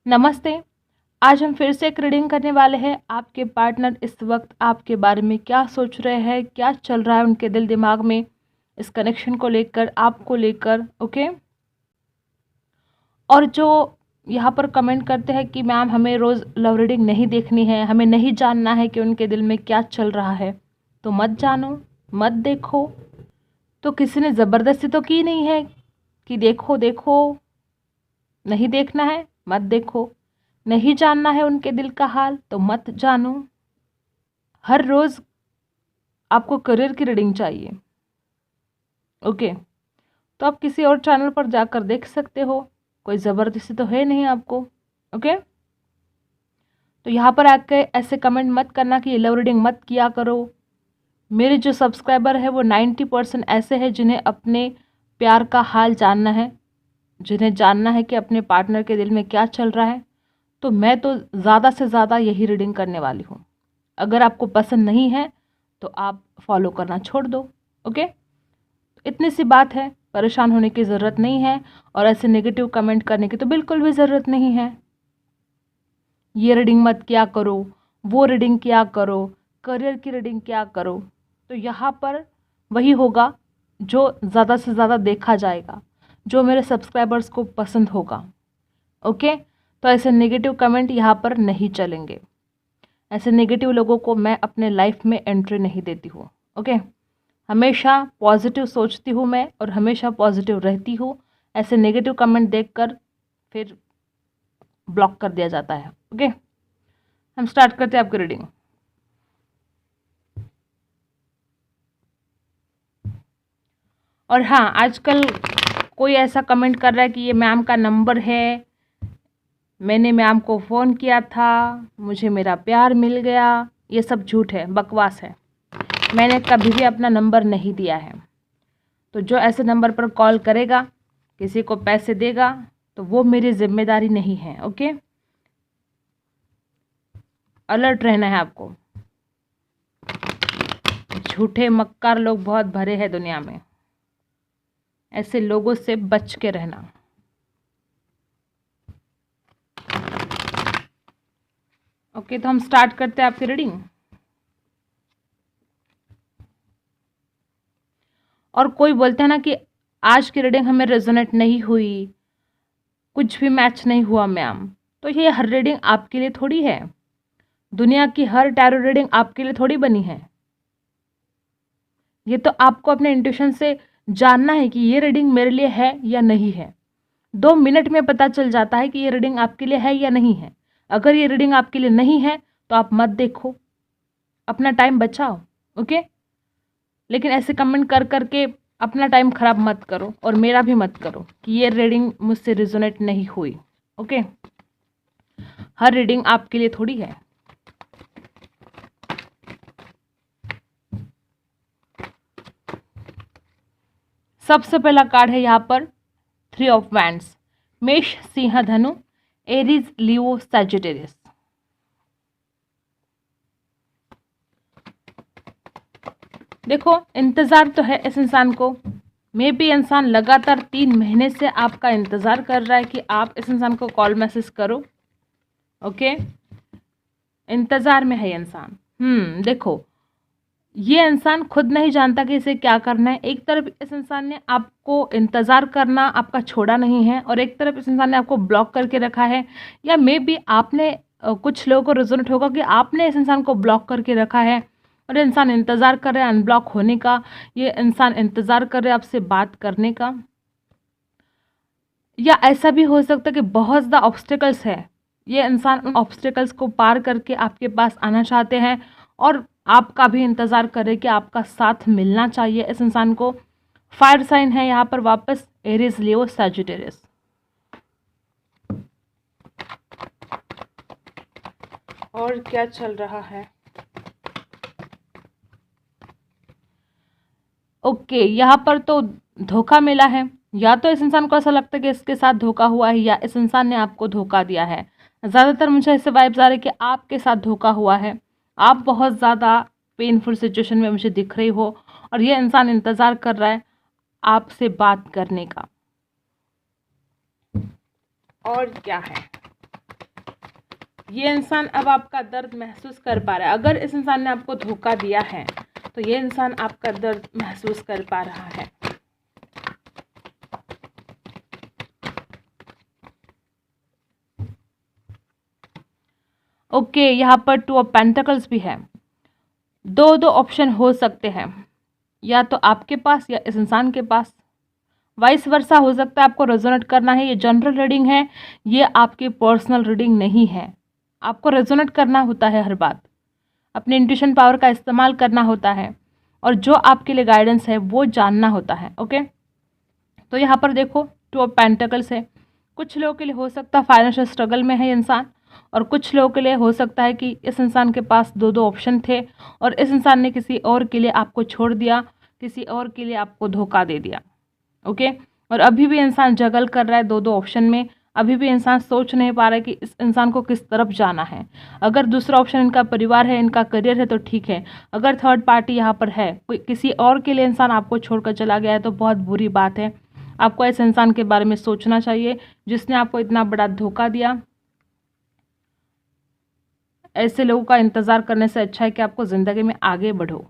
नमस्ते। आज हम फिर से एक रीडिंग करने वाले हैं। आपके पार्टनर इस वक्त आपके बारे में क्या सोच रहे हैं, क्या चल रहा है उनके दिल दिमाग में, इस कनेक्शन को लेकर, आपको लेकर। ओके। और जो यहाँ पर कमेंट करते हैं कि मैम हमें रोज़ लव रीडिंग नहीं देखनी है, हमें नहीं जानना है कि उनके दिल में क्या चल रहा है, तो मत जानो, मत देखो। तो किसी ने ज़बरदस्ती तो की नहीं है कि देखो देखो। नहीं देखना है मत देखो, नहीं जानना है उनके दिल का हाल तो मत जानो। हर रोज़ आपको करियर की रीडिंग चाहिए, ओके, तो आप किसी और चैनल पर जाकर देख सकते हो, कोई ज़बरदस्ती तो है नहीं आपको। ओके। तो यहाँ पर आके ऐसे कमेंट मत करना कि ये लव रीडिंग मत किया करो। मेरे जो सब्सक्राइबर है वो 90% ऐसे हैं जिन्हें अपने प्यार का हाल जानना है, जिन्हें जानना है कि अपने पार्टनर के दिल में क्या चल रहा है। तो मैं तो ज़्यादा से ज़्यादा यही रीडिंग करने वाली हूँ। अगर आपको पसंद नहीं है तो आप फॉलो करना छोड़ दो। ओके। इतनी सी बात है, परेशान होने की ज़रूरत नहीं है और ऐसे नेगेटिव कमेंट करने की तो बिल्कुल भी ज़रूरत नहीं है। ये रीडिंग मत किया करो, वो रीडिंग किया करो, करियर की रीडिंग क्या करो। तो यहाँ पर वही होगा जो ज़्यादा से ज़्यादा देखा जाएगा, जो मेरे सब्सक्राइबर्स को पसंद होगा। ओके। तो ऐसे नेगेटिव कमेंट यहाँ पर नहीं चलेंगे। ऐसे नेगेटिव लोगों को मैं अपने लाइफ में एंट्री नहीं देती हूँ। ओके। हमेशा पॉजिटिव सोचती हूँ मैं और हमेशा पॉजिटिव रहती हूँ। ऐसे नेगेटिव कमेंट देखकर फिर ब्लॉक कर दिया जाता है। ओके। हम स्टार्ट करते हैं आपकी रीडिंग। और हाँ, आजकल कोई ऐसा कमेंट कर रहा है कि ये मैम का नंबर है, मैंने मैम को फ़ोन किया था, मुझे मेरा प्यार मिल गया। ये सब झूठ है, बकवास है। मैंने कभी भी अपना नंबर नहीं दिया है। तो जो ऐसे नंबर पर कॉल करेगा, किसी को पैसे देगा, तो वो मेरी जिम्मेदारी नहीं है। ओके। अलर्ट रहना है आपको। झूठे मक्कार लोग बहुत भरे हैं दुनिया में, ऐसे लोगों से बच के रहना। ओके। तो हम स्टार्ट करते हैं आपकी रीडिंग। और कोई बोलते हैं ना कि आज की रीडिंग हमें रेजोनेट नहीं हुई, कुछ भी मैच नहीं हुआ मैम, तो ये हर रीडिंग आपके लिए थोड़ी है। दुनिया की हर टैरो रीडिंग आपके लिए थोड़ी बनी है। ये तो आपको अपने इंट्यूशन से जानना है कि ये रीडिंग मेरे लिए है या नहीं है। 2 मिनट में पता चल जाता है कि ये रीडिंग आपके लिए है या नहीं है। अगर ये रीडिंग आपके लिए नहीं है तो आप मत देखो, अपना टाइम बचाओ। ओके। लेकिन ऐसे कमेंट कर करके अपना टाइम खराब मत करो और मेरा भी मत करो कि ये रीडिंग मुझसे रिजोनेट नहीं हुई। ओके। हर रीडिंग आपके लिए थोड़ी है। सबसे पहला कार्ड है यहाँ पर 3 ऑफ वैंड्स। मेष, सिंह, धनु, एरीज, लियो, सैजिटेरियस। देखो, इंतज़ार तो है इस इंसान को। मे बी इंसान लगातार 3 महीने से आपका इंतज़ार कर रहा है कि आप इस इंसान को कॉल मैसेज करो। ओके। इंतज़ार में है इंसान। देखो, ये इंसान खुद नहीं जानता कि इसे क्या करना है। एक तरफ इस इंसान ने आपको इंतज़ार करना आपका छोड़ा नहीं है और एक तरफ इस इंसान ने आपको ब्लॉक करके रखा है। या मे बी आपने कुछ लोगों को रेजोनेट होगा कि आपने इस इंसान को ब्लॉक करके रखा है और इंसान इंतज़ार कर रहा है अनब्लॉक होने का। ये इंसान इंतज़ार कर रहा है आपसे बात करने का। या ऐसा भी हो सकता है कि बहुत ज़्यादा ऑब्स्टिकल्स है, ये इंसान उन ऑब्स्टिकल्स को पार करके आपके पास आना चाहते हैं और आपका भी इंतज़ार करे कि आपका साथ मिलना चाहिए इस इंसान को। फायर साइन है यहाँ पर वापस, एरीज, लियो, सैजिटेरियस। और क्या चल रहा है? ओके। यहाँ पर तो धोखा मिला है। या तो इस इंसान को ऐसा लगता है कि इसके साथ धोखा हुआ है या इस इंसान ने आपको धोखा दिया है। ज़्यादातर मुझे ऐसे वाइब्स आ रहे हैं कि आपके साथ धोखा हुआ है। आप बहुत ज़्यादा पेनफुल सिचुएशन में मुझे दिख रही हो और ये इंसान इंतज़ार कर रहा है आपसे बात करने का। और क्या है? ये इंसान अब आपका दर्द महसूस कर पा रहा है। अगर इस इंसान ने आपको धोखा दिया है तो ये इंसान आपका दर्द महसूस कर पा रहा है। ओके, यहाँ पर 2 ऑफ पेंटिकल्स भी है। दो ऑप्शन हो सकते हैं, या तो आपके पास या इस इंसान के पास। वाइस वर्सा हो सकता है आपको रेजोनेट करना है। ये जनरल रीडिंग है, ये आपकी पर्सनल रीडिंग नहीं है। आपको रेजोनेट करना होता है हर बात, अपने इंट्यूशन पावर का इस्तेमाल करना होता है और जो आपके लिए गाइडेंस है वो जानना होता है। ओके, तो यहाँ पर देखो 2 ऑफ पेंटिकल्स है। कुछ लोगों के लिए हो सकता है फाइनेंशियल स्ट्रगल में है ये इंसान, और कुछ लोगों के लिए हो सकता है कि इस इंसान के पास दो ऑप्शन थे और इस इंसान ने किसी और के लिए आपको छोड़ दिया, किसी और के लिए आपको धोखा दे दिया। ओके, और अभी भी इंसान जगल कर रहा है दो ऑप्शन में। अभी भी इंसान सोच नहीं पा रहा है कि इस इंसान को किस तरफ जाना है। अगर दूसरा ऑप्शन इनका परिवार है, इनका करियर है तो ठीक है। अगर थर्ड पार्टी यहाँ पर है, कोई किसी और के लिए इंसान आपको छोड़कर चला गया है तो बहुत बुरी बात है। आपको ऐसे इंसान के बारे में सोचना चाहिए जिसने आपको इतना बड़ा धोखा दिया। ऐसे लोगों का इंतज़ार करने से अच्छा है कि आपको ज़िंदगी में आगे बढ़ो,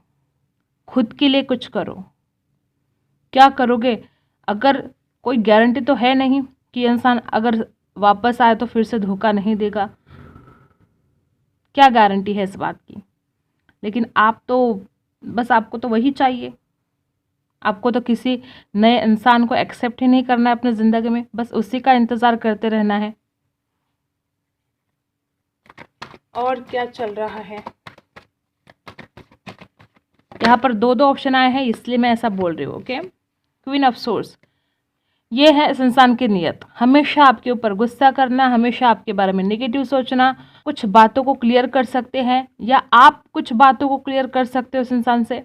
खुद के लिए कुछ करो। क्या करोगे? अगर कोई गारंटी तो है नहीं कि इंसान अगर वापस आए तो फिर से धोखा नहीं देगा। क्या गारंटी है इस बात की? लेकिन आप तो बस, आपको तो वही चाहिए। आपको तो किसी नए इंसान को एक्सेप्ट ही नहीं करना है अपने ज़िंदगी में, बस उसी का इंतज़ार करते रहना है। और क्या चल रहा है? यहाँ पर दो ऑप्शन आए हैं इसलिए मैं ऐसा बोल रही हूँ। ओके, क्वीन ऑफ सोर्स, ये है इस इंसान की नीयत। हमेशा आपके ऊपर गुस्सा करना, हमेशा आपके बारे में नेगेटिव सोचना। कुछ बातों को क्लियर कर सकते हैं या आप कुछ बातों को क्लियर कर सकते हो इस इंसान से।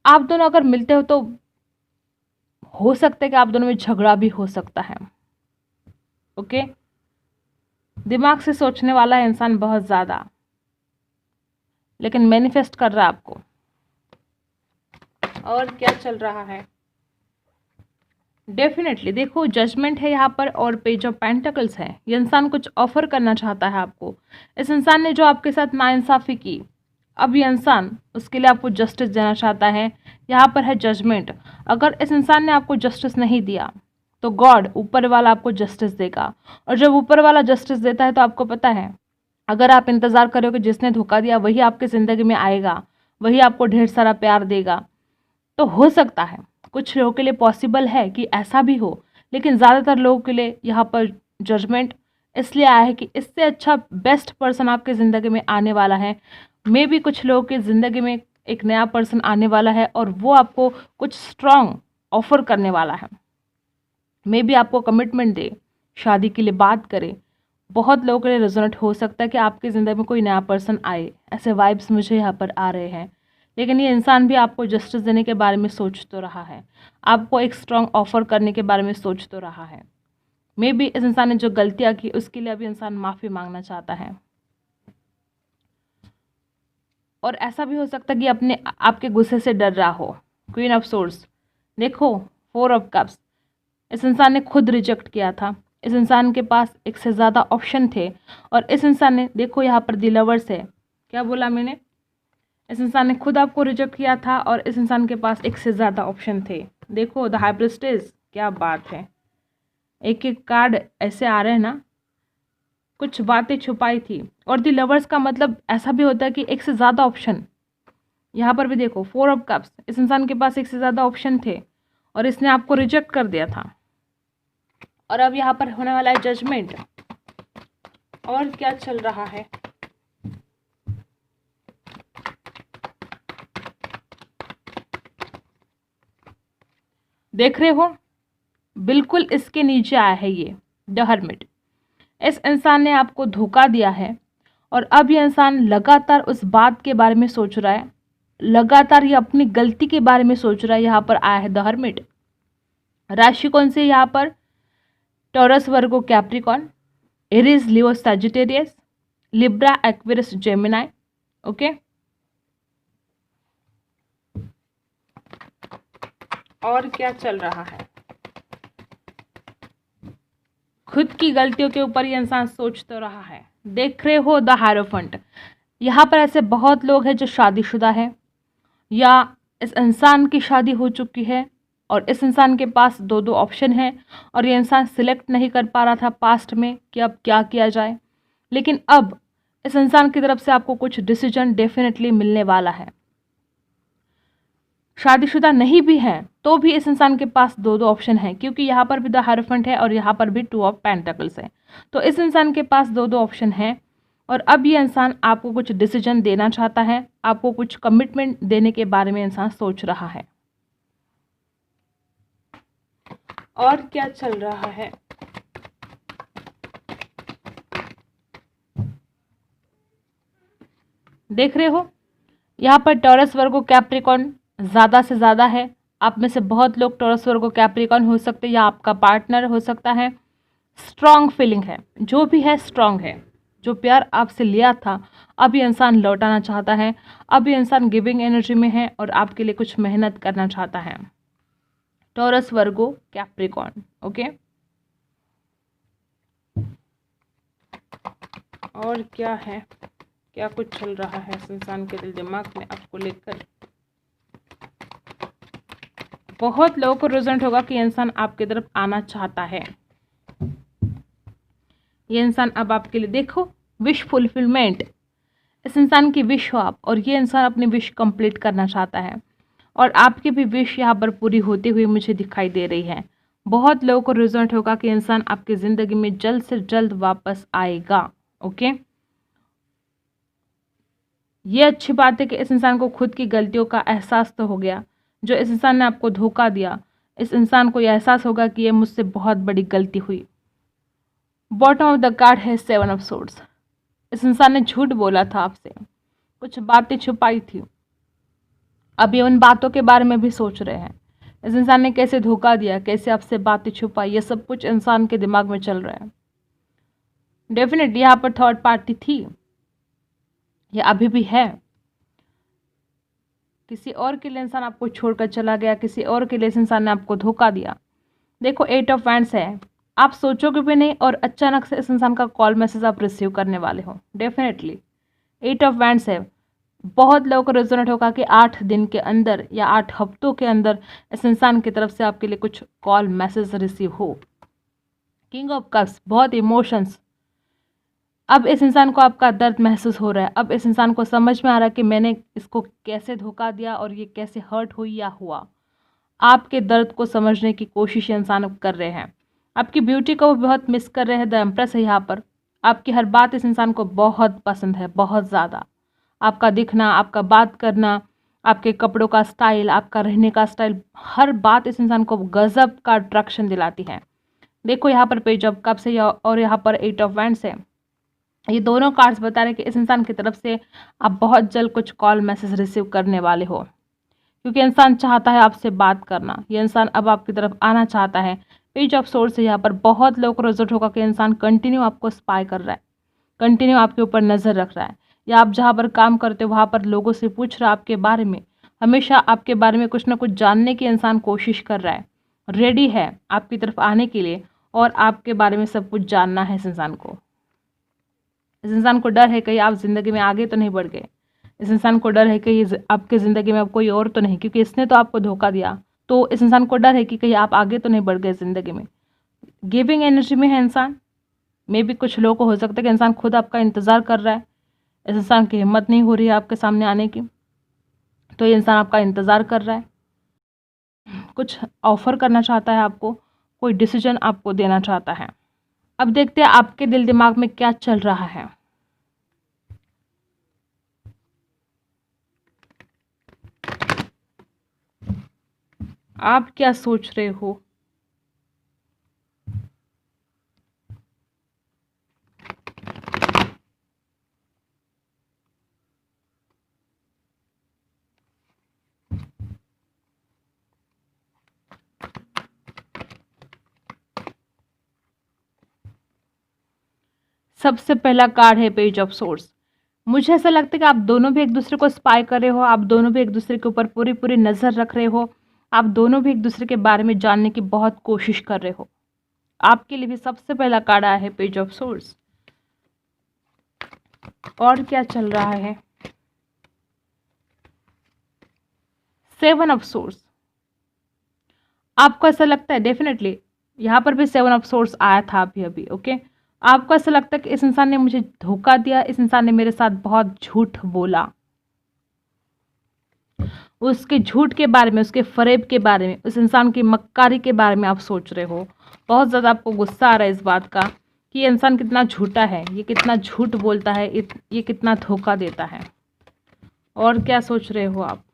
आप दोनों अगर मिलते हो तो हो सकता है कि आप दोनों में झगड़ा भी हो सकता है। ओके, दिमाग से सोचने वाला है इंसान बहुत ज़्यादा, लेकिन मैनिफेस्ट कर रहा है आपको। और क्या चल रहा है? डेफिनेटली देखो, जजमेंट है यहाँ पर और पेज ऑफ पेंटिकल्स है। ये इंसान कुछ ऑफर करना चाहता है आपको। इस इंसान ने जो आपके साथ नाइंसाफ़ी की, अब ये इंसान उसके लिए आपको जस्टिस देना चाहता है। यहाँ पर है जजमेंट। अगर इस इंसान ने आपको जस्टिस नहीं दिया तो गॉड, ऊपर वाला, आपको जस्टिस देगा। और जब ऊपर वाला जस्टिस देता है तो आपको पता है, अगर आप इंतज़ार करोगे जिसने धोखा दिया वही आपकी ज़िंदगी में आएगा, वही आपको ढेर सारा प्यार देगा, तो हो सकता है कुछ लोगों के लिए पॉसिबल है कि ऐसा भी हो। लेकिन ज़्यादातर लोगों के लिए यहाँ पर जजमेंट इसलिए आया है कि इससे अच्छा बेस्ट पर्सन आपके ज़िंदगी में आने वाला है। मे भी कुछ लोगों की ज़िंदगी में एक नया पर्सन आने वाला है और वो आपको कुछ स्ट्रॉन्ग ऑफर करने वाला है। मे भी आपको कमिटमेंट दे, शादी के लिए बात करे। बहुत लोगों के लिए रेजोनेट हो सकता है कि आपकी ज़िंदगी में कोई नया पर्सन आए, ऐसे वाइब्स मुझे यहाँ पर आ रहे हैं। लेकिन ये इंसान भी आपको जस्टिस देने के बारे में सोच तो रहा है, आपको एक स्ट्रॉन्ग ऑफर करने के बारे में सोच तो रहा है। मे बी इस इंसान ने जो गलतियाँ की उसके लिए अभी इंसान माफ़ी मांगना चाहता है। और ऐसा भी हो सकता है कि अपने आपके गुस्से से डर रहा हो। क्वीन ऑफ सोर्स, देखो 4 ऑफ कप्स, इस इंसान ने खुद रिजेक्ट किया था। इस इंसान के पास एक से ज़्यादा ऑप्शन थे और इस इंसान ने, देखो यहाँ पर द लवर्स है, क्या बोला मैंने? इस इंसान ने खुद आपको रिजेक्ट किया था और इस इंसान के पास एक से ज़्यादा ऑप्शन थे। देखो द हाई प्रीस्टेस, क्या बात है। एक एक कार्ड ऐसे आ रहे हैं ना, कुछ बातें छुपाई थी। और द लवर्स का मतलब ऐसा भी होता है कि एक से ज़्यादा ऑप्शन। यहाँ पर भी देखो 4 ऑफ कप्स, इस इंसान के पास एक से ज़्यादा ऑप्शन थे और इसने आपको रिजेक्ट कर दिया था। और अब यहाँ पर होने वाला है जजमेंट। और क्या चल रहा है? देख रहे हो, बिल्कुल इसके नीचे आया है ये द हर्मिट। इस इंसान ने आपको धोखा दिया है और अब ये इंसान लगातार उस बात के बारे में सोच रहा है, लगातार ये अपनी गलती के बारे में सोच रहा है। यहाँ पर आया है द हर्मिट। राशि कौन सी है यहाँ पर? Taurus, Virgo, Capricorn, Aries, Leo, Sagittarius, Libra, Aquarius, Gemini. Okay, और क्या चल रहा है? खुद की गलतियों के ऊपर ये इंसान सोच तो रहा है। देख रहे हो द हायरोफेंट, यहाँ पर ऐसे बहुत लोग हैं जो शादीशुदा है या इस इंसान की शादी हो चुकी है और इस इंसान के पास दो दो ऑप्शन है और ये इंसान सिलेक्ट नहीं कर पा रहा था पास्ट में कि अब क्या किया जाए, लेकिन अब इस इंसान की तरफ से आपको कुछ डिसीजन डेफिनेटली मिलने वाला है। शादीशुदा नहीं भी है तो भी इस इंसान के पास दो दो ऑप्शन है, क्योंकि यहाँ पर भी द हायरोफेंट है और यहाँ पर भी टू ऑफ पेंटिकल्स है। तो इस इंसान के पास दो दो ऑप्शन है और अब ये इंसान आपको कुछ डिसीजन देना चाहता है, आपको कुछ कमिटमेंट देने के बारे में इंसान सोच रहा है। और क्या चल रहा है? देख रहे हो यहाँ पर टॉरस वर्गो कैप्रिकॉर्न ज़्यादा से ज़्यादा है। आप में से बहुत लोग टॉरस वर्गो कैप्रिकॉर्न हो सकते हैं या आपका पार्टनर हो सकता है। स्ट्रॉन्ग फीलिंग है, जो भी है स्ट्रॉन्ग है। जो प्यार आपसे लिया था अब ये इंसान लौटाना चाहता है। अब ये इंसान गिविंग एनर्जी में है और आपके लिए कुछ मेहनत करना चाहता है। Taurus Virgo Capricorn, okay. और क्या है, क्या कुछ चल रहा है इस इंसान के दिल दिमाग में आपको लेकर? बहुत लोगों को रिजल्ट होगा कि इंसान आपकी तरफ आना चाहता है। ये इंसान अब आपके लिए, देखो, विश फुलफिलमेंट, इस इंसान की विश हो आप, और ये इंसान अपनी विश कंप्लीट करना चाहता है और आपकी भी विश यहाँ पर पूरी होती हुई मुझे दिखाई दे रही है। बहुत लोगों को रिजल्ट होगा कि इंसान आपकी ज़िंदगी में जल्द से जल्द वापस आएगा, ओके। ये अच्छी बात है कि इस इंसान को खुद की गलतियों का एहसास तो हो गया। जो इस इंसान ने आपको धोखा दिया, इस इंसान को यह एहसास होगा कि ये मुझसे बहुत बड़ी गलती हुई। बॉटम ऑफ द कार्ड है 7 ऑफ सोर्ड्स। इस इंसान ने झूठ बोला था आपसे, कुछ बातें छुपाई थी। अब ये उन बातों के बारे में भी सोच रहे हैं। इस इंसान ने कैसे धोखा दिया, कैसे आपसे बातें छुपाई, ये सब कुछ इंसान के दिमाग में चल रहा है। डेफिनेटली यहाँ पर थर्ड पार्टी थी, ये अभी भी है। किसी और के लिए इंसान आपको छोड़कर चला गया, किसी और के लिए इस इंसान ने आपको धोखा दिया। देखो 8 ऑफ वैंड्स है, आप सोचोगे भी नहीं और अचानक से इस इंसान का कॉल मैसेज आप रिसीव करने वाले हो। डेफिनेटली 8 ऑफ वैंड्स है। बहुत लोगों को रेजोनेट होगा कि 8 दिन के अंदर या 8 हफ्तों के अंदर इस इंसान की तरफ से आपके लिए कुछ कॉल मैसेज रिसीव हो। किंग ऑफ कप्स, बहुत इमोशंस। अब इस इंसान को आपका दर्द महसूस हो रहा है। अब इस इंसान को समझ में आ रहा है कि मैंने इसको कैसे धोखा दिया और ये कैसे हर्ट हुई या हुआ। आपके दर्द को समझने की कोशिश इंसान कर रहे हैं। आपकी ब्यूटी को वो बहुत मिस कर रहे हैं। द एम्प्रेस है यहाँ पर। आपकी हर बात इस इंसान को बहुत पसंद है, बहुत ज़्यादा। आपका दिखना, आपका बात करना, आपके कपड़ों का स्टाइल, आपका रहने का स्टाइल, हर बात इस इंसान को गजब का अट्रैक्शन दिलाती है। देखो यहाँ पर पेज ऑफ कप्स है और यहाँ पर 8 ऑफ वैंड्स है। ये दोनों कार्ड्स बता रहे हैं कि इस इंसान की तरफ से आप बहुत जल्द कुछ कॉल मैसेज रिसीव करने वाले हो, क्योंकि इंसान चाहता है आपसे बात करना। ये इंसान अब आपकी तरफ आना चाहता है। पेज ऑफ सोर्ड्स है यहाँ पर। बहुत लोगों को रिजल्ट होगा कि इंसान कंटिन्यू आपको स्पाई कर रहा है, कंटिन्यू आपके ऊपर नज़र रख रहा है, या आप जहाँ पर काम करते हो वहाँ पर लोगों से पूछ रहा है आपके बारे में। हमेशा आपके बारे में कुछ ना कुछ जानने की इंसान कोशिश कर रहा है, रेडी है आपकी तरफ आने के लिए और आपके बारे में सब कुछ जानना है इस इंसान को। इस इंसान को डर है कहीं आप ज़िंदगी में आगे तो नहीं बढ़ गए। इस इंसान को डर है कि आपके ज़िंदगी में अब कोई और तो नहीं, क्योंकि इसने तो आपको धोखा दिया। तो इस इंसान को डर है कि कहीं आप आगे तो नहीं बढ़ गए ज़िंदगी में। गिविंग एनर्जी में है इंसान। मे भी कुछ लोगों को हो सकता है कि इंसान खुद आपका इंतज़ार कर रहा है। इस इंसान की हिम्मत नहीं हो रही है आपके सामने आने की, तो ये इंसान आपका इंतज़ार कर रहा है। कुछ ऑफ़र करना चाहता है आपको, कोई डिसीजन आपको देना चाहता है। अब देखते हैं आपके दिल दिमाग में क्या चल रहा है। आप क्या सोच रहे हो? सबसे पहला कार्ड है पेज ऑफ सोर्ड्स। मुझे ऐसा लगता है कि आप दोनों भी एक दूसरे को स्पाई कर रहे हो, आप दोनों भी एक दूसरे के ऊपर पूरी पूरी नज़र रख रहे हो, आप दोनों भी एक दूसरे के बारे में जानने की बहुत कोशिश कर रहे हो। आपके लिए भी सबसे पहला कार्ड आया है पेज ऑफ सोर्स। और क्या चल रहा है? 7 ऑफ सोर्स। आपको ऐसा लगता है, डेफिनेटली यहाँ पर भी 7 ऑफ सोर्स आया था अभी अभी, ओके। आपको ऐसा लगता है कि इस इंसान ने मुझे धोखा दिया, इस इंसान ने मेरे साथ बहुत झूठ बोला, उसके झूठ के बारे में, उसके फरेब के बारे में, उस इंसान की मक्कारी के बारे में आप सोच रहे हो। बहुत ज़्यादा आपको गुस्सा आ रहा है इस बात का कि ये इंसान कितना झूठा है, ये कितना झूठ बोलता है, ये कितना धोखा देता है। और क्या सोच रहे हो आप?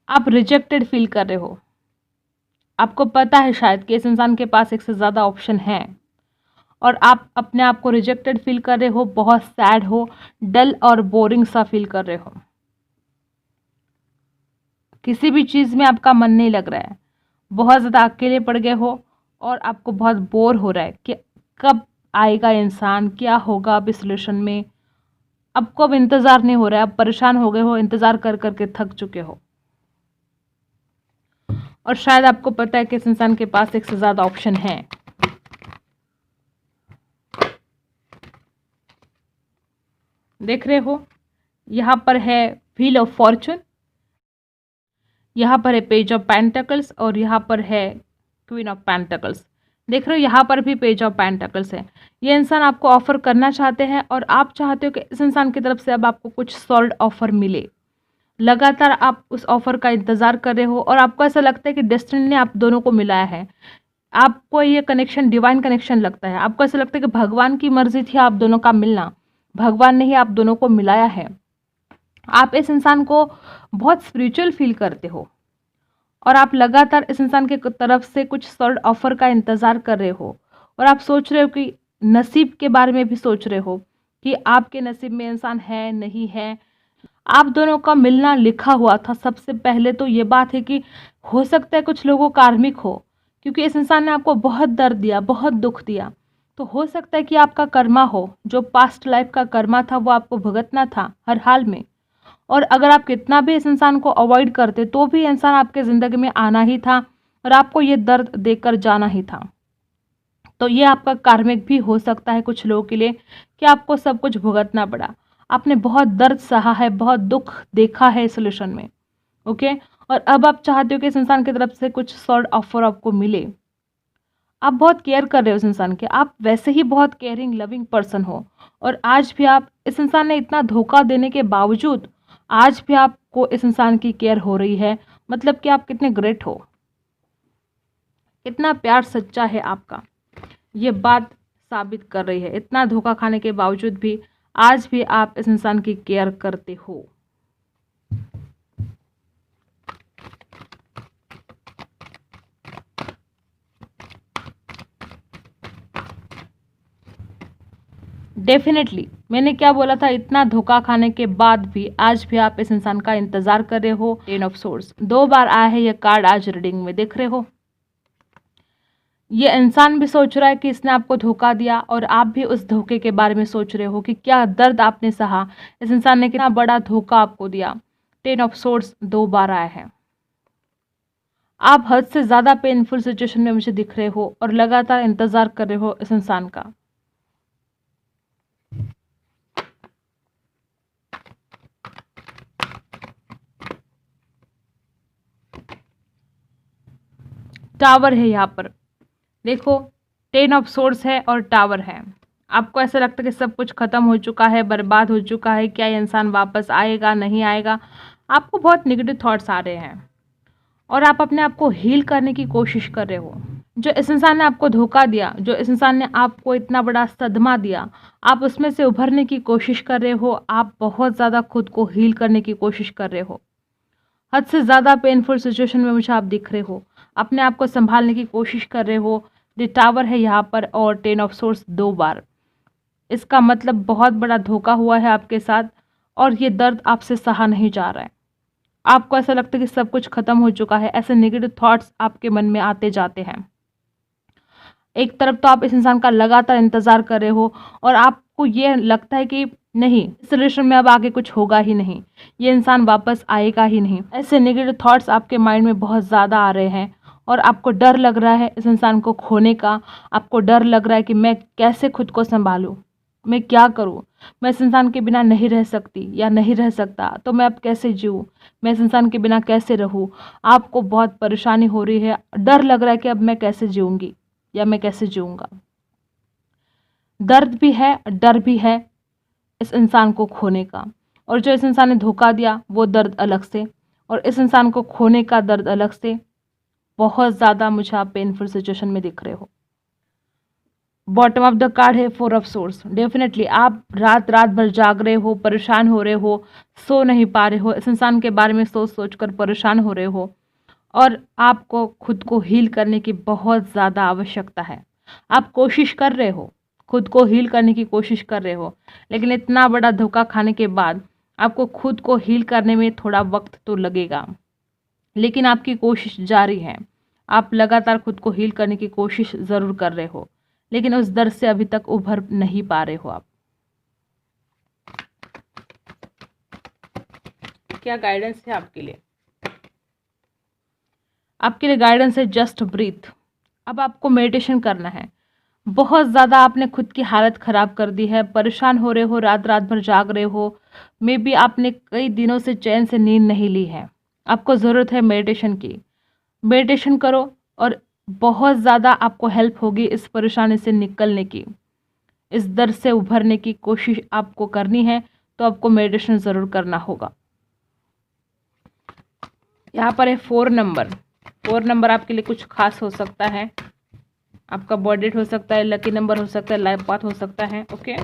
आप रिजेक्टेड फील कर रहे हो। आपको पता है शायद कि इस इंसान के पास एक से ज़्यादा ऑप्शन है और आप अपने आप को रिजेक्टेड फील कर रहे हो, बहुत सैड हो, डल और बोरिंग सा फील कर रहे हो। किसी भी चीज़ में आपका मन नहीं लग रहा है, बहुत ज़्यादा अकेले पड़ गए हो और आपको बहुत बोर हो रहा है कि कब आएगा इंसान, क्या होगा अब इस रिलेशन में। आपको अब इंतज़ार नहीं हो रहा है, आप परेशान हो गए हो, इंतज़ार कर करके थक चुके हो। और शायद आपको पता है कि इस इंसान के पास एक से ज़्यादा ऑप्शन है। देख रहे हो, यहाँ पर है व्हील ऑफ फॉर्चून, यहाँ पर है पेज ऑफ पेंटिकल्स और यहाँ पर है क्वीन ऑफ पेंटिकल्स। देख रहे हो, यहाँ पर भी पेज ऑफ पेंटिकल्स है। ये इंसान आपको ऑफर करना चाहते हैं और आप चाहते हो कि इस इंसान की तरफ से अब आपको कुछ सॉलिड ऑफर मिले। लगातार आप उस ऑफर का इंतज़ार कर रहे हो और आपको ऐसा लगता है कि डेस्टिनी ने आप दोनों को मिलाया है। आपको ये कनेक्शन डिवाइन कनेक्शन लगता है। आपको ऐसा लगता है कि भगवान की मर्जी थी आप दोनों का मिलना, भगवान ने ही आप दोनों को मिलाया है। आप इस इंसान को बहुत स्पिरिचुअल फील करते हो और आप लगातार इस इंसान की तरफ से कुछ सॉलिड ऑफर का इंतज़ार कर रहे हो और आप सोच रहे हो कि नसीब के बारे में भी सोच रहे हो कि आपके नसीब में इंसान है नहीं है। आप दोनों का मिलना लिखा हुआ था। सबसे पहले तो ये बात है कि हो सकता है कुछ लोगों कार्मिक हो, क्योंकि इस इंसान ने आपको बहुत दर्द दिया, बहुत दुख दिया। तो हो सकता है कि आपका कर्मा हो, जो पास्ट लाइफ का कर्मा था वो आपको भुगतना था हर हाल में। और अगर आप कितना भी इस इंसान को अवॉइड करते तो भी इंसान आपके ज़िंदगी में आना ही था और आपको ये दर्द देकर जाना ही था। तो ये आपका कार्मिक भी हो सकता है कुछ लोगों के लिए कि आपको सब कुछ भुगतना पड़ा। आपने बहुत दर्द सहा है, बहुत दुख देखा है इस रिलेशन में, ओके। और अब आप चाहते हो कि इस इंसान की तरफ से कुछ सॉलिड ऑफर आपको मिले। आप बहुत केयर कर रहे हो इस इंसान के, आप वैसे ही बहुत केयरिंग लविंग पर्सन हो और आज भी आप, इस इंसान ने इतना धोखा देने के बावजूद आज भी आपको इस इंसान की केयर हो रही है। मतलब कि आप कितने ग्रेट हो, कितना प्यार सच्चा है आपका, ये बात साबित कर रही है। इतना धोखा खाने के बावजूद भी आज भी आप इस इंसान की केयर करते हो। डेफिनेटली मैंने क्या बोला था, इतना धोखा खाने के बाद भी आज भी आप इस इंसान का इंतजार कर रहे हो। 10 ऑफ सोर्स 2 बार आया है ये कार्ड आज रीडिंग में, देख रहे हो। ये इंसान भी सोच रहा है कि इसने आपको धोखा दिया और आप भी उस धोखे के बारे में सोच रहे हो कि क्या दर्द आपने सहा, इस इंसान ने कितना बड़ा धोखा आपको दिया। 10 ऑफ सोर्स 2 बार आया है। आप हद से ज़्यादा पेनफुल सिचुएशन में मुझे दिख रहे हो और लगातार इंतज़ार कर रहे हो इस इंसान का। टावर है यहाँ पर, देखो 10 ऑफ सोर्स है और टावर है। आपको ऐसा लगता है कि सब कुछ ख़त्म हो चुका है, बर्बाद हो चुका है, क्या ये इंसान वापस आएगा नहीं आएगा। आपको बहुत नेगेटिव थॉट्स आ रहे हैं और आप अपने आप को हील करने की कोशिश कर रहे हो। जो इस इंसान ने आपको धोखा दिया, जो इस इंसान ने आपको इतना बड़ा सदमा दिया, आप उसमें से उभरने की कोशिश कर रहे हो। आप बहुत ज़्यादा खुद को हील करने की कोशिश कर रहे हो। हद से ज़्यादा पेनफुल सिचुएशन में मुझे आप दिख रहे हो, अपने आप को संभालने की कोशिश कर रहे हो। द टावर है यहाँ पर और 10 ऑफ सोर्स 2 बार। इसका मतलब बहुत बड़ा धोखा हुआ है आपके साथ और ये दर्द आपसे सहा नहीं जा रहा है। आपको ऐसा लगता है कि सब कुछ खत्म हो चुका है, ऐसे नेगेटिव थॉट्स आपके मन में आते जाते हैं। एक तरफ तो आप इस इंसान का लगातार इंतज़ार कर रहे हो और आपको ये लगता है कि नहीं, इस रिलेशन में अब आगे कुछ होगा ही नहीं, ये इंसान वापस आएगा ही नहीं। ऐसे नेगेटिव थॉट्स आपके माइंड में बहुत ज़्यादा आ रहे हैं और आपको डर लग रहा है इस इंसान को खोने का। आपको डर लग रहा है कि मैं कैसे खुद को संभालूं, मैं क्या करूं, मैं इस इंसान के बिना नहीं रह सकती या नहीं रह सकता, तो मैं अब कैसे जीऊँ, मैं इस इंसान के बिना कैसे रहूं। आपको बहुत परेशानी हो रही है, डर लग रहा है कि अब मैं कैसे जीऊँगी या मैं कैसे जीऊँगा। दर्द भी है, डर भी है इस इंसान को खोने का, और जो इस इंसान ने धोखा दिया वो दर्द अलग से, और इस इंसान को खोने का दर्द अलग से। बहुत ज़्यादा मुझे आप पेनफुल सिचुएशन में दिख रहे हो। बॉटम ऑफ द कार्ड है 4 ऑफ सोर्स। डेफिनेटली आप रात रात भर जाग रहे हो, परेशान हो रहे हो, सो नहीं पा रहे हो, इस इंसान के बारे में सोच सोच कर परेशान हो रहे हो, और आपको खुद को हील करने की बहुत ज़्यादा आवश्यकता है। आप कोशिश कर रहे हो, खुद को हील करने की कोशिश कर रहे हो, लेकिन इतना बड़ा धोखा खाने के बाद आपको खुद को हील करने में थोड़ा वक्त तो लगेगा, लेकिन आपकी कोशिश जारी है। आप लगातार खुद को हील करने की कोशिश ज़रूर कर रहे हो, लेकिन उस दर्द से अभी तक उभर नहीं पा रहे हो आप। क्या गाइडेंस है आपके लिए? आपके लिए गाइडेंस है जस्ट ब्रीथ। अब आपको मेडिटेशन करना है। बहुत ज़्यादा आपने खुद की हालत ख़राब कर दी है, परेशान हो रहे हो, रात रात भर जाग रहे हो, मे बी आपने कई दिनों से चैन से नींद नहीं ली है। आपको ज़रूरत है मेडिटेशन की। मेडिटेशन करो और बहुत ज़्यादा आपको हेल्प होगी इस परेशानी से निकलने की, इस दर्द से उभरने की कोशिश आपको करनी है, तो आपको मेडिटेशन ज़रूर करना होगा। यहाँ पर है 4 नंबर। 4 नंबर आपके लिए कुछ खास हो सकता है, आपका बर्थ डेट हो सकता है, लकी नंबर हो सकता है, लाइफ पाथ हो सकता है। ओके,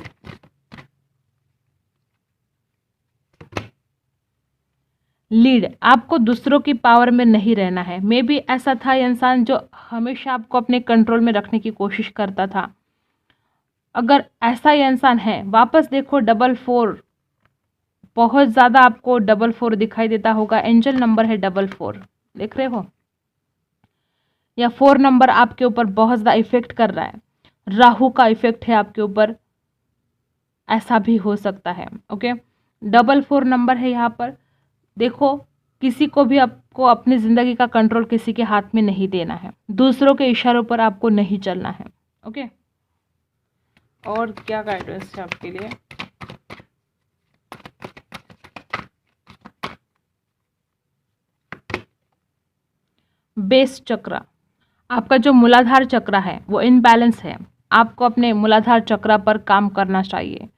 लीड, आपको दूसरों की पावर में नहीं रहना है। मे बी ऐसा था इंसान जो हमेशा आपको अपने कंट्रोल में रखने की कोशिश करता था। अगर ऐसा ही इंसान है, वापस देखो 444, बहुत ज़्यादा आपको 444 दिखाई देता होगा। एंजल नंबर है 44, देख रहे हो? या 4 नंबर आपके ऊपर बहुत ज़्यादा इफेक्ट कर रहा है, राहु का इफेक्ट है आपके ऊपर, ऐसा भी हो सकता है। ओके, 44 नंबर है यहाँ पर। देखो, किसी को भी आपको अपनी ज़िंदगी का कंट्रोल किसी के हाथ में नहीं देना है, दूसरों के इशारों पर आपको नहीं चलना है। ओके, और क्या गाइडेंस है आपके लिए? बेस चक्र, आपका जो मूलाधार चक्र है वो इनबैलेंस है। आपको अपने मूलाधार चक्र पर काम करना चाहिए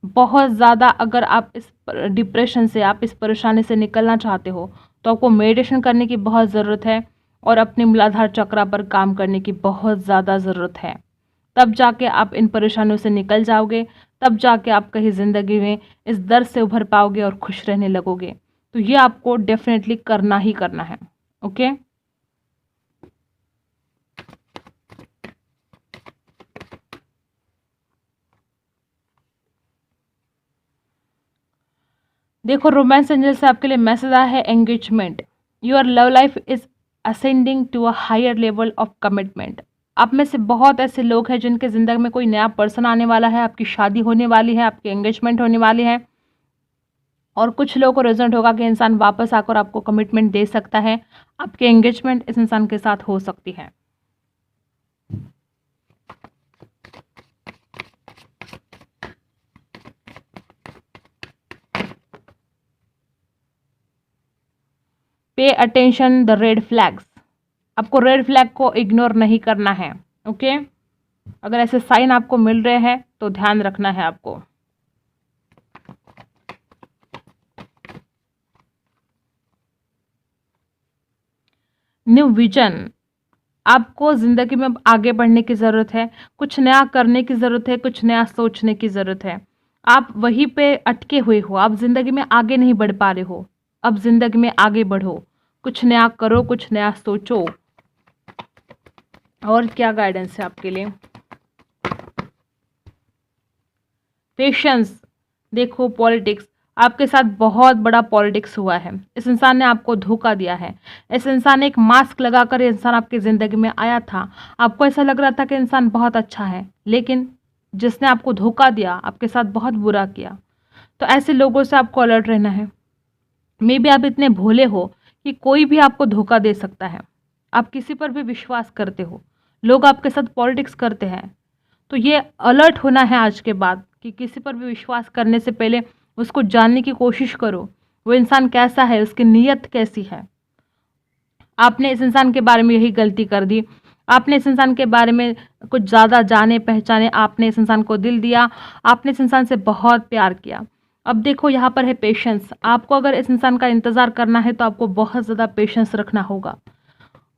बहुत ज़्यादा। अगर आप इस डिप्रेशन से, आप इस परेशानी से निकलना चाहते हो, तो आपको मेडिटेशन करने की बहुत ज़रूरत है और अपने मूलाधार चक्र पर काम करने की बहुत ज़्यादा ज़रूरत है। तब जाके आप इन परेशानियों से निकल जाओगे, तब जाके आप कहीं ज़िंदगी में इस दर्द से उभर पाओगे और खुश रहने लगोगे। तो ये आपको डेफिनेटली करना ही करना है। ओके, देखो, रोमांस एंजल से आपके लिए मैसेज आया है engagement. Your love life is ascending to a higher level of commitment. आप में से बहुत ऐसे लोग हैं जिनके ज़िंदगी में कोई नया पर्सन आने वाला है, आपकी शादी होने वाली है, आपकी एंगेजमेंट होने वाली है, और कुछ लोगों को रिजल्ट होगा कि इंसान वापस आकर आपको कमिटमेंट दे सकता है। आपकी एंगेजमेंट इस इंसान के साथ हो सकती है। Pay attention the red flags. आपको रेड फ्लैग को इग्नोर नहीं करना है। ओके, अगर ऐसे साइन आपको मिल रहे हैं तो ध्यान रखना है आपको। न्यू विजन, आपको ज़िंदगी में अब आगे बढ़ने की ज़रूरत है, कुछ नया करने की ज़रूरत है, कुछ नया सोचने की ज़रूरत है। आप वहीं पे अटके हुए हो, आप ज़िंदगी में आगे नहीं बढ़ पा रहे हो। अब ज़िंदगी में आगे बढ़ो, कुछ नया करो, कुछ नया सोचो। और क्या गाइडेंस है आपके लिए? पेशेंस, देखो पॉलिटिक्स, आपके साथ बहुत बड़ा पॉलिटिक्स हुआ है, इस इंसान ने आपको धोखा दिया है, इस इंसान ने एक मास्क लगाकर ये इंसान आपकी ज़िंदगी में आया था। आपको ऐसा लग रहा था कि इंसान बहुत अच्छा है, लेकिन जिसने आपको धोखा दिया आपके साथ बहुत बुरा किया। तो ऐसे लोगों से आपको अलर्ट रहना है। मे बी आप इतने भोले हो कि कोई भी आपको धोखा दे सकता है, आप किसी पर भी विश्वास करते हो, लोग आपके साथ पॉलिटिक्स करते हैं। तो ये अलर्ट होना है आज के बाद कि किसी पर भी विश्वास करने से पहले उसको जानने की कोशिश करो, वो इंसान कैसा है, उसकी नीयत कैसी है। आपने इस इंसान के बारे में यही गलती कर दी, आपने इस इंसान के बारे में कुछ ज़्यादा जाने पहचाने, आपने इस इंसान को दिल दिया, आपने इस इंसान से बहुत प्यार किया। अब देखो यहाँ पर है पेशेंस। आपको अगर इस इंसान का इंतज़ार करना है तो आपको बहुत ज़्यादा पेशेंस रखना होगा।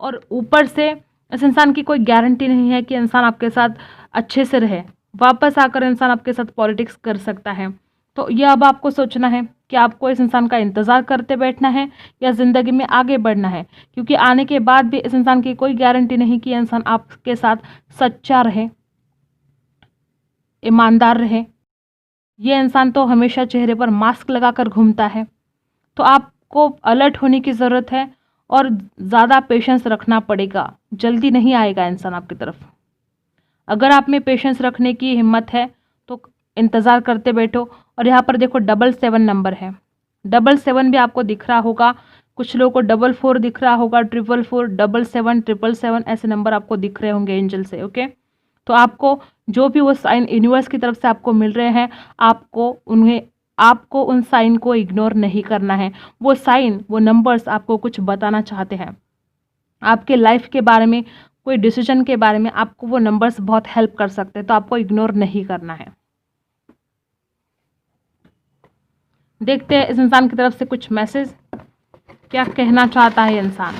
और ऊपर से इस इंसान की कोई गारंटी नहीं है कि इंसान आपके साथ अच्छे से रहे, वापस आकर इंसान आपके साथ पॉलिटिक्स कर सकता है। तो यह अब आपको सोचना है कि आपको इस इंसान का इंतज़ार करते बैठना है या ज़िंदगी में आगे बढ़ना है, क्योंकि आने के बाद भी इस इंसान की कोई गारंटी नहीं कि इंसान आपके साथ सच्चा रहे, ईमानदार रहे। ये इंसान तो हमेशा चेहरे पर मास्क लगाकर घूमता है। तो आपको अलर्ट होने की ज़रूरत है और ज़्यादा पेशेंस रखना पड़ेगा, जल्दी नहीं आएगा इंसान आपकी तरफ। अगर आप में पेशेंस रखने की हिम्मत है तो इंतज़ार करते बैठो। और यहाँ पर देखो 77 नंबर है, 77 भी आपको दिख रहा होगा, कुछ लोगों को 44 दिख रहा होगा, 444, 77, 777 ऐसे नंबर आपको दिख रहे होंगे एंजल से। ओके, तो आपको जो भी वो साइन यूनिवर्स की तरफ से आपको मिल रहे हैं, आपको उन साइन को इग्नोर नहीं करना है। वो साइन, वो नंबर्स आपको कुछ बताना चाहते हैं, आपके लाइफ के बारे में, कोई डिसीजन के बारे में आपको वो नंबर्स बहुत हेल्प कर सकते हैं, तो आपको इग्नोर नहीं करना है। देखते हैं इस इंसान की तरफ से कुछ मैसेज, क्या कहना चाहता है इंसान।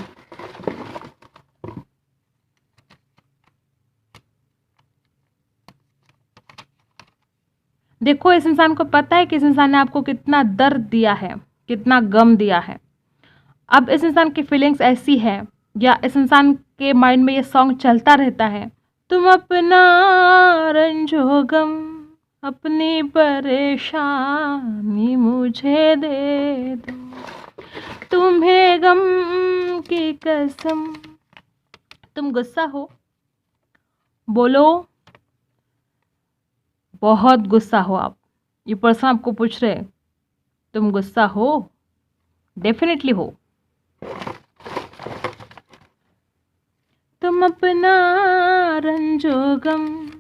देखो इस इंसान को पता है कि इस इंसान ने आपको कितना दर्द दिया है, कितना गम दिया है। अब इस इंसान की फीलिंग्स ऐसी है, या इस इंसान के माइंड में ये सॉन्ग चलता रहता है, तुम अपना रंजो गम, अपनी परेशानी मुझे दे दो, तुम्हें गम की कसम। तुम गुस्सा हो, बोलो बहुत गुस्सा हो आप। ये पर्सन आपको पूछ रहे तुम गुस्सा हो, डेफिनेटली हो। तुम अपना रंजो गम,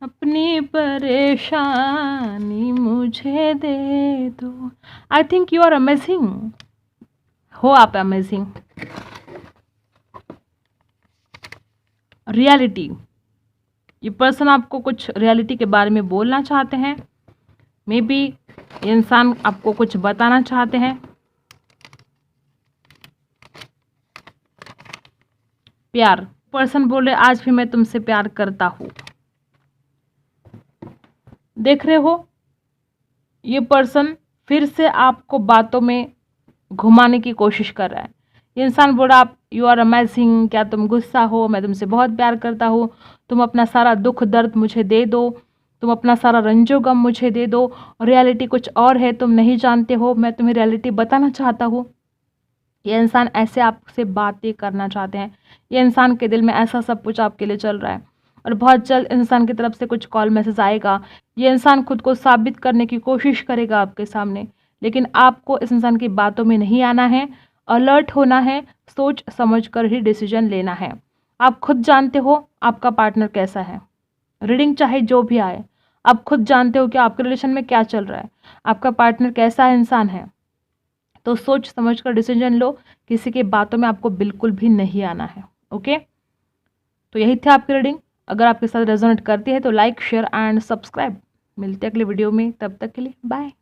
अपनी परेशानी मुझे दे दो। I think you are amazing, हो आप अमेजिंग। रियलिटी, ये पर्सन आपको कुछ रियलिटी के बारे में बोलना चाहते हैं, मे बी इंसान आपको कुछ बताना चाहते हैं। प्यार, पर्सन बोल रहे आज भी मैं तुमसे प्यार करता हूँ। देख रहे हो, ये पर्सन फिर से आपको बातों में घुमाने की कोशिश कर रहा है। ये इंसान बोल रहा आप यू आर अमेजिंग, क्या तुम गुस्सा हो, मैं तुमसे बहुत प्यार करता हूँ, तुम अपना सारा दुख दर्द मुझे दे दो, तुम अपना सारा रंजो गम मुझे दे दो। रियलिटी कुछ और है, तुम नहीं जानते हो, मैं तुम्हें रियलिटी बताना चाहता हूँ। ये इंसान ऐसे आपसे बातें करना चाहते हैं। ये इंसान के दिल में ऐसा सब कुछ आपके लिए चल रहा है, और बहुत जल्द इंसान की तरफ से कुछ कॉल मैसेज आएगा। ये इंसान खुद को साबित करने की कोशिश करेगा आपके सामने, लेकिन आपको इस इंसान की बातों में नहीं आना है, अलर्ट होना है, सोच समझ कर ही डिसीजन लेना है। आप खुद जानते हो आपका पार्टनर कैसा है, रीडिंग चाहे जो भी आए, आप खुद जानते हो कि आपके रिलेशन में क्या चल रहा है, आपका पार्टनर कैसा इंसान है। तो सोच समझ कर डिसीजन लो, किसी की बातों में आपको बिल्कुल भी नहीं आना है। ओके, तो यही थी आपकी रीडिंग। अगर आपके साथ रेजोनेट करती है तो लाइक, शेयर एंड सब्सक्राइब। मिलते हैं अगले वीडियो में, तब तक के लिए बाय।